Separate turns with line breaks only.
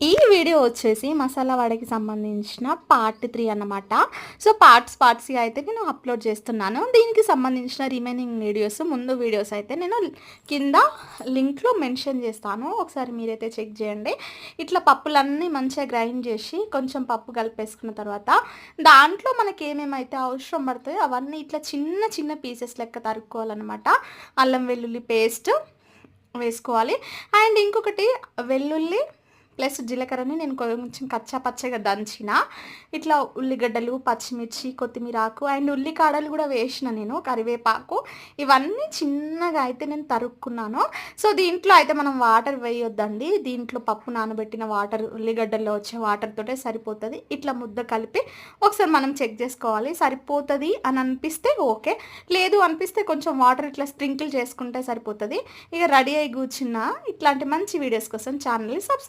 ఈ వీడియో వచ్చేసి మసాలా వడకి సంబంధించిన పార్ట్ 3 అన్నమాట. సో, పార్ట్స్‌గా అయితే నేను అప్‌లోడ్ చేస్తున్నాను. దీనికి సంబంధించిన రిమైనింగ్ వీడియోస్, ముందు వీడియోస్ అయితే నేను కింద లింక్‌లో మెన్షన్ చేస్తాను. ఒకసారి మీరైతే చెక్ చేయండి. ఇట్లా పప్పులన్నీ మంచిగా గ్రైండ్ చేసి, కొంచెం పప్పు కలిపేసుకున్న తర్వాత, దాంట్లో మనకి ఏమేమైతే అవసరం పడతాయో అవన్నీ ఇట్లా చిన్న చిన్న పీసెస్ లెక్క తరుక్కోవాలన్నమాట. అల్లం వెల్లుల్లి పేస్ట్ వేసుకోవాలి. అండ్ ఇంకొకటి వెల్లుల్లి ప్లస్ జీలకర్రని నేను కొంచెం కచ్చా పచ్చగా దంచిన, ఇట్లా ఉల్లిగడ్డలు, పచ్చిమిర్చి, కొత్తిమీర ఆకు అండ్ ఉల్లికాడలు కూడా వేసిన నేను, కరివేపాకు ఇవన్నీ చిన్నగా అయితే నేను తరుక్కున్నాను. సో, దీంట్లో అయితే మనం వాటర్ వేయొద్దండి. దీంట్లో పప్పు నానబెట్టిన వాటర్, ఉల్లిగడ్డల్లో వచ్చే వాటర్ తోటే సరిపోతుంది. ఇట్లా ముద్ద కలిపి ఒకసారి మనం చెక్ చేసుకోవాలి. సరిపోతుంది అని అనిపిస్తే ఓకే, లేదు అనిపిస్తే కొంచెం వాటర్ ఇట్లా స్ప్రింకిల్ చేసుకుంటే సరిపోతుంది. ఇక రెడీ అయి కూర్చున్న ఇట్లాంటి మంచి వీడియోస్ కోసం ఛానల్ని సబ్స్క్రైబ్